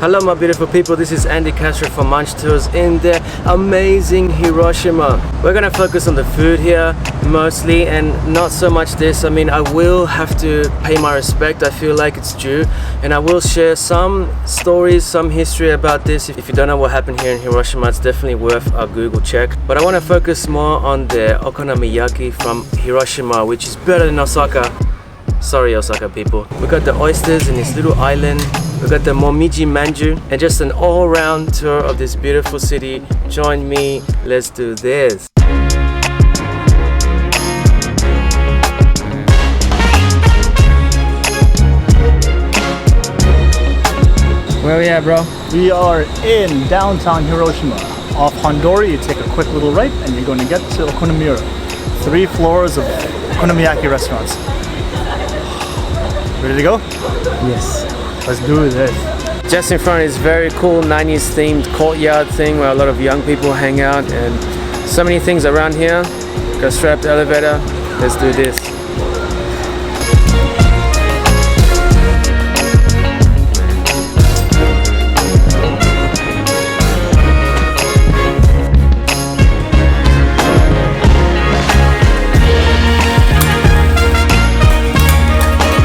Hello my beautiful people, this is Andy Castro from Munch Tours in the amazing Hiroshima. We're gonna focus on the food here mostly and not so much this. I mean, I will have to pay my respect, I feel like it's due, and I will share some stories, some history about this. If you don't know what happened here in Hiroshima, it's definitely worth a Google check. But I want to focus more on the Okonomiyaki from Hiroshima, which is better than Osaka. Sorry Osaka people. We got the oysters in this little island. We got the momiji manju and just an all-round tour of this beautiful city. Join me, let's do this. Where we at, bro? We are in downtown Hiroshima. Off Hondori, you take a quick little right and you're going to get to Okonomiura. 3 floors of okonomiyaki restaurants. Ready to go? Yes. Let's do this. Just in front is very cool 90s themed courtyard thing where a lot of young people hang out, and so many things around here. Go straight up the elevator. Let's do this.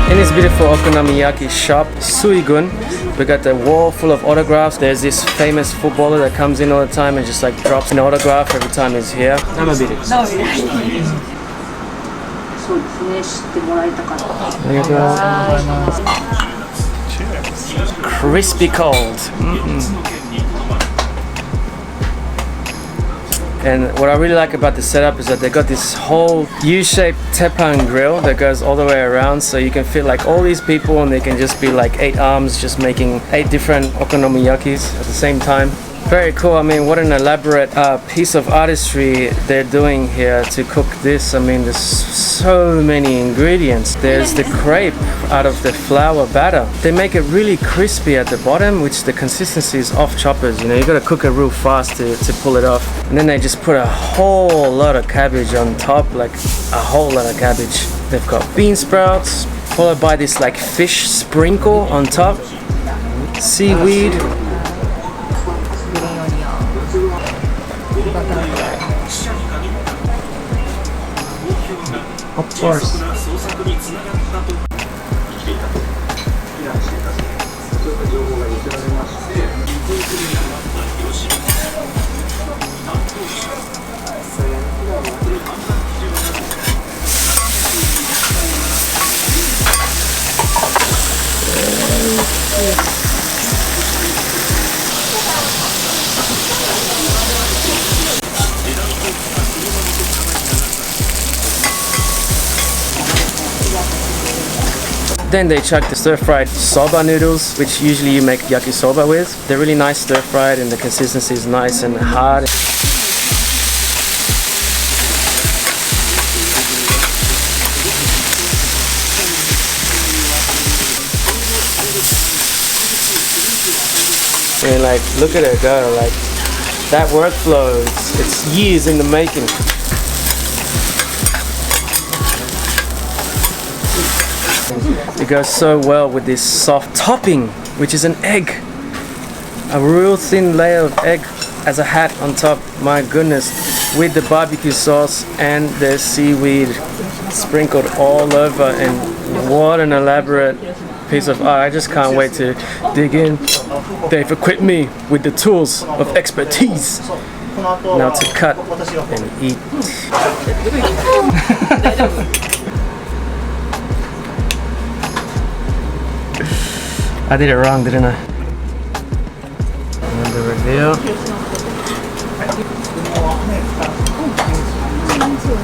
In this beautiful okonomiyaki shop, Suigun, we got the wall full of autographs. There's this famous footballer that comes in all the time and just like drops an autograph every time he's here. Cheers. Crispy cold. And what I really like about the setup is that they got this whole U-shaped teppan grill that goes all the way around, so you can fit like all these people and they can just be like 8 arms just making 8 different okonomiyakis at the same time. Very cool. I mean, what an elaborate piece of artistry they're doing here to cook this. I mean, there's so many ingredients. There's the crepe out of the flour batter. They make it really crispy at the bottom, which the consistency is off choppers. You know, you gotta cook it real fast to pull it off. And then they just put a whole lot of cabbage on top, like a whole lot of cabbage. They've got bean sprouts, followed by this like fish sprinkle on top, seaweed. Of course. Then they chuck the stir-fried soba noodles, which usually you make yakisoba with. They're really nice stir-fried and the consistency is nice and hard. And like, look at it go, like that workflow, it's years in the making. It goes so well with this soft topping, which is an egg. A real thin layer of egg as a hat on top, my goodness, with the barbecue sauce and the seaweed sprinkled all over, and what an elaborate piece of art. I just can't wait to dig in. They've equipped me with the tools of expertise now to cut and eat. I did it wrong, didn't I? And the reveal.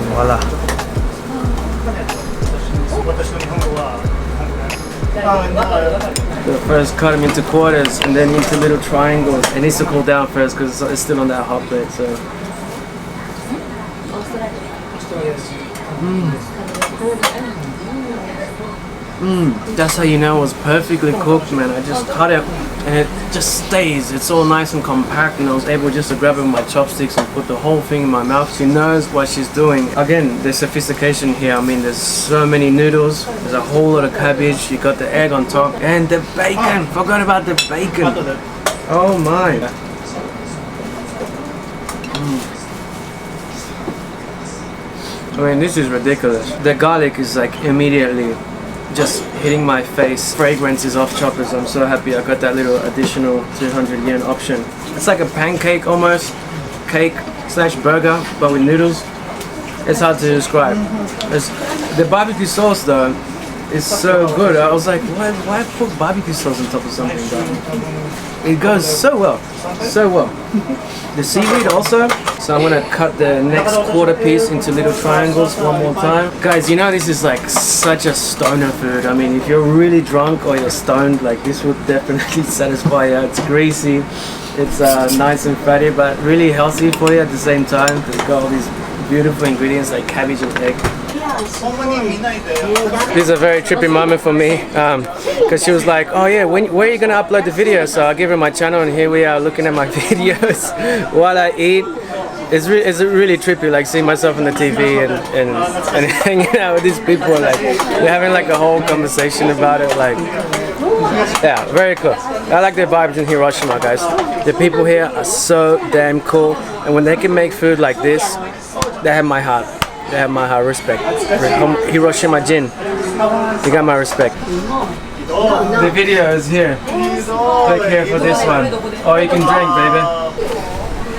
Voila. So first cut them into quarters and then into little triangles. It needs to cool down first because it's still on that hot plate. So. That's how you know it was perfectly cooked, man. I just cut it and it just stays. It's all nice and compact, and I was able just to grab it with my chopsticks and put the whole thing in my mouth. She knows what she's doing. Again, the sophistication here. I mean, there's so many noodles. There's a whole lot of cabbage. You got the egg on top and the bacon. Forgot about the bacon. Oh my. I mean, this is ridiculous. The garlic is like immediately just hitting my face. Fragrance is off choppers. I'm so happy I got that little additional 200 yen option. It's like a pancake almost, cake slash burger, but with noodles. It's hard to describe. The barbecue sauce though is so good. I was like, why put barbecue sauce on top of something? It goes so well, so well. The seaweed also. So I'm gonna cut the next quarter piece into little triangles one more time. Guys, you know this is like such a stoner food. I mean, if you're really drunk or you're stoned, like this would definitely satisfy you. It's greasy, it's nice and fatty, but really healthy for you at the same time. It's got all these beautiful ingredients like cabbage and egg. This is a very trippy moment for me because she was like, oh yeah, where are you going to upload the video? So I give her my channel and here we are looking at my videos while I eat. It's really trippy, like seeing myself on the TV and hanging out with these people. Like we're having like a whole conversation about it. Like, yeah, very cool. I like the vibes in Hiroshima, guys. The people here are so damn cool, and when they can make food like this, they have my heart. They have my heart. Respect. Hiroshima Jin. You got my respect. The video is here. Click here for this one. Or you can drink, baby.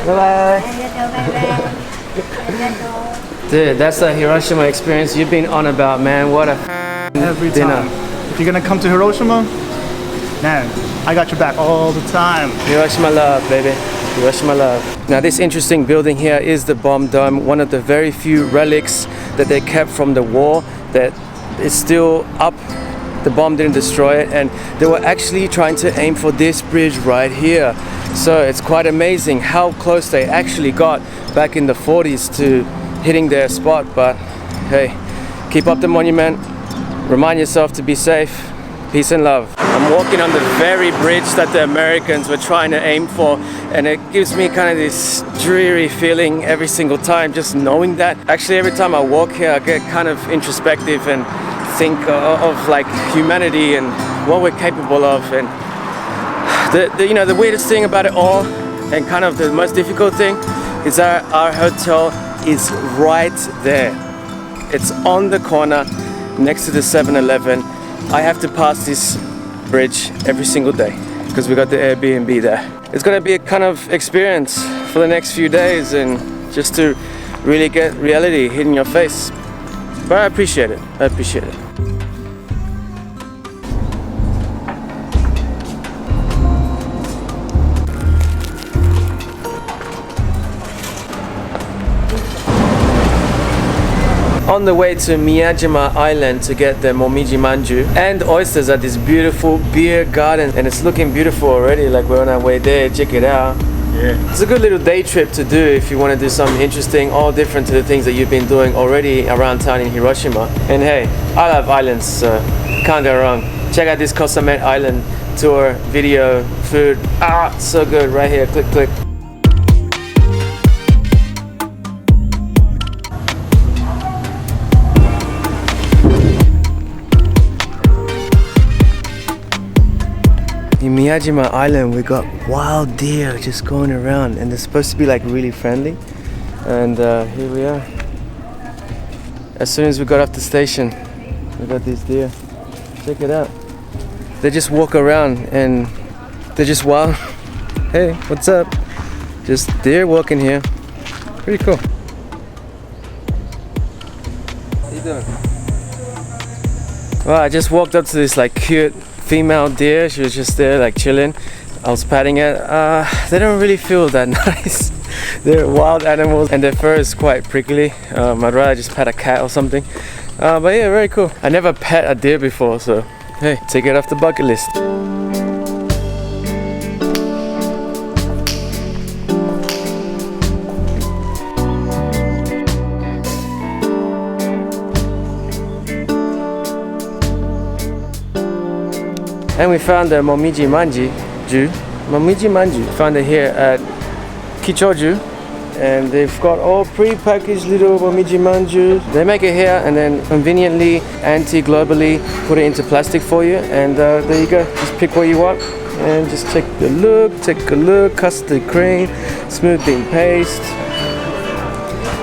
Bye bye. Dude, that's the Hiroshima experience you've been on about, man. What a Every dinner. time. If you're gonna come to Hiroshima, man, I got your back all the time. Hiroshima love, baby. Hiroshima love. Now this interesting building here is the bomb dome, one of the very few relics that they kept from the war that is still up. The bomb didn't destroy it, and they were actually trying to aim for this bridge right here. So it's quite amazing how close they actually got back in the 40s to hitting their spot. But hey, keep up the monument, remind yourself to be safe. Peace and love. I'm walking on the very bridge that the Americans were trying to aim for, and it gives me kind of this dreary feeling every single time just knowing that. Actually, every time I walk here, I get kind of introspective and think of like humanity and what we're capable of. And the weirdest thing about it all, and kind of the most difficult thing, is that our hotel is right there. It's on the corner next to the 7-Eleven. I have to pass this bridge every single day because we got the Airbnb there. It's gonna be a kind of experience for the next few days, and just to really get reality hitting your face. But I appreciate it. I appreciate it. On the way to Miyajima Island to get the momiji manju and oysters at this beautiful beer garden, and it's looking beautiful already. Like we're on our way there. Check it out. Yeah, it's a good little day trip to do if you want to do something interesting, all different to the things that you've been doing already around town in Hiroshima. And hey, I love islands, so can't go wrong. Check out this Kosamet Island tour video, food. So good right here. Click, click. In Miyajima Island, we got wild deer just going around, and they're supposed to be like really friendly. And here we are. As soon as we got off the station, we got these deer. Check it out. They just walk around and they're just wild. Hey, what's up? Just deer walking here. Pretty cool. How you doing? Well, I just walked up to this like cute female deer. She was just there like chilling. I was patting it. They don't really feel that nice. They're wild animals and their fur is quite prickly. I'd rather just pet a cat or something. But yeah, very cool. I never pet a deer before, so hey, take it off the bucket list. And we found the Momiji Manju. Found it here at Kichoju. And they've got all pre-packaged little Momiji Manju. They make it here and then conveniently, anti-globally, put it into plastic for you. And there you go. Just pick what you want. And just take a look, custard cream, smooth bean paste.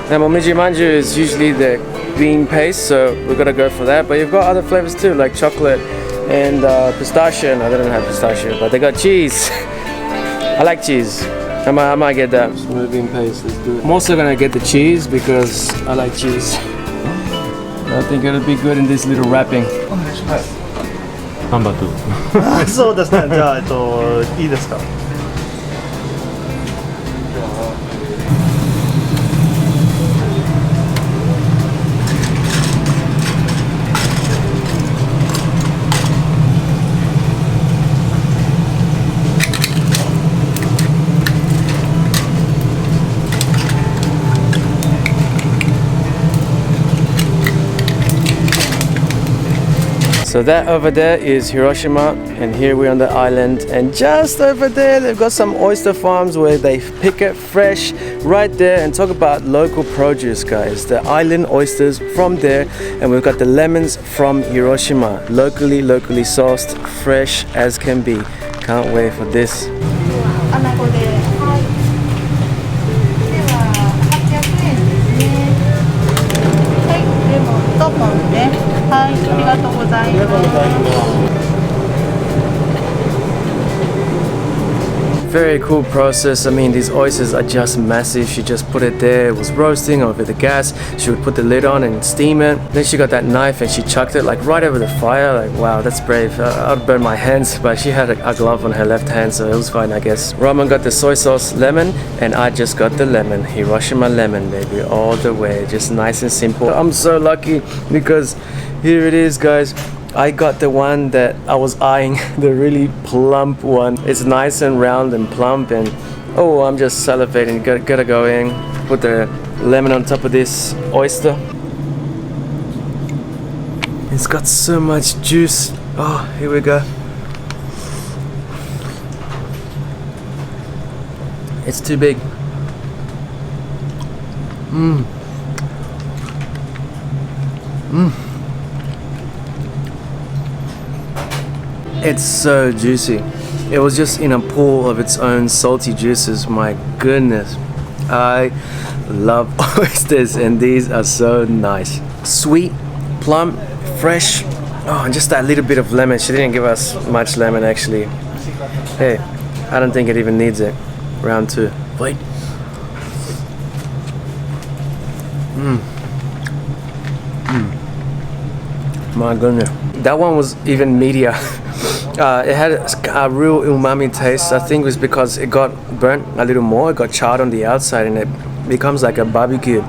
Now Momiji Manju is usually the bean paste, so we're gonna go for that. But you've got other flavors too, like chocolate and pistachio. No, they don't have pistachio, but they got cheese. I like cheese. I might get that. Smooth bean paste, let's do it. I'm also gonna get the cheese because I like cheese. I think it'll be good in this little wrapping. ハンバーグ。そうですね。じゃあいいですか。So that over there is Hiroshima, and here we're on the island, and just over there they've got some oyster farms where they pick it fresh right there. And talk about local produce, guys, the island oysters from there. And we've got the lemons from Hiroshima, locally sourced, fresh as can be. Can't wait for this. Very cool process. I mean, these oysters are just massive. She just put it there. It was roasting over the gas. She would put the lid on and steam it. Then she got that knife and she chucked it like right over the fire. Like, wow, that's brave. I'd burn my hands, but she had a glove on her left hand, so it was fine, I guess. Roman got the soy sauce lemon, and I just got the lemon. Hiroshima lemon, baby, all the way. Just nice and simple. I'm so lucky because here it is, guys. I got the one that I was eyeing, the really plump one. It's nice and round and plump, and oh, I'm just salivating. Gotta go in, put the lemon on top of this oyster. It's got so much juice. Oh, here we go. It's too big. It's so juicy. It was just in a pool of its own salty juices. My goodness. I love oysters, and these are so nice. Sweet, plump, fresh. Oh, and just that little bit of lemon. She didn't give us much lemon actually. Hey, I don't think it even needs it. Round two. Wait. My goodness. That one was even meatier. It had a real umami taste. I think it was because it got burnt a little more. It got charred on the outside and it becomes like a barbecue.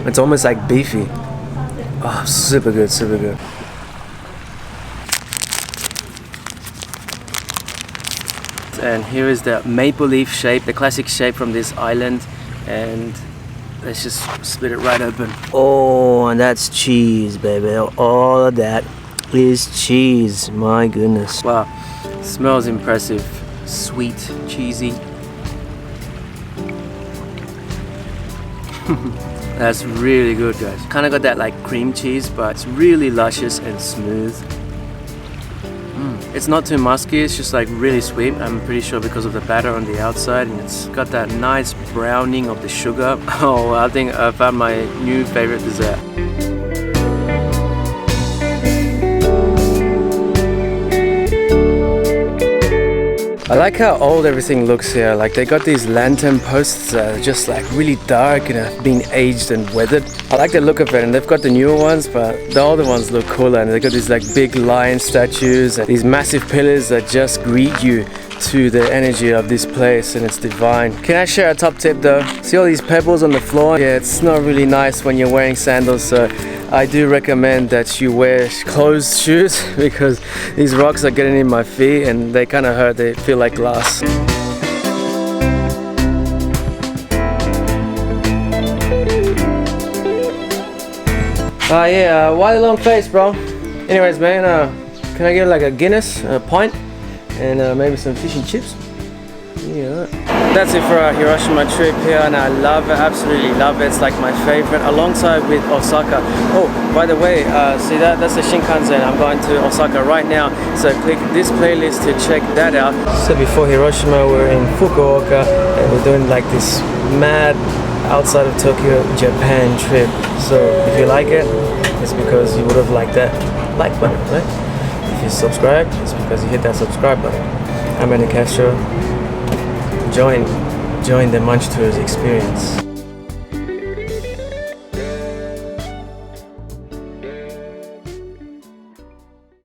It's almost like beefy. Oh, super good, super good. And here is the maple leaf shape, the classic shape from this island. And let's just split it right open. Oh, and that's cheese, baby. All of that is cheese. My goodness. Wow, smells impressive. Sweet, cheesy. That's really good, guys. Kind of got that like cream cheese, but it's really luscious and smooth. It's not too musky, it's just like really sweet. I'm pretty sure because of the batter on the outside, and it's got that nice browning of the sugar. Oh, I think I found my new favorite dessert. I like how old everything looks here. Like they got these lantern posts that are just like really dark and have been aged and weathered. I like the look of it, and they've got the newer ones, but the older ones look cooler, and they've got these like big lion statues and these massive pillars that just greet you to the energy of this place, and it's divine. Can I share a top tip though? See all these pebbles on the floor? Yeah, it's not really nice when you're wearing sandals, so I do recommend that you wear closed shoes because these rocks are getting in my feet and they kind of hurt. They feel like glass. Yeah, why the long face, bro? Anyways, man, can I get like a Guinness, a pint? and maybe some fish and chips. Yeah. That's it for our Hiroshima trip here, and I love it, absolutely love it. It's like my favorite, alongside with Osaka. Oh, by the way, see that's the Shinkansen. I'm going to Osaka right now, so click this playlist to check that out. So before Hiroshima, we're in Fukuoka, and we're doing like this mad outside of Tokyo, Japan trip. So if you like it, it's because you would have liked that like button, right? If you subscribe, it's because you hit that subscribe button. I'm Castro. Join the Munch Tours experience.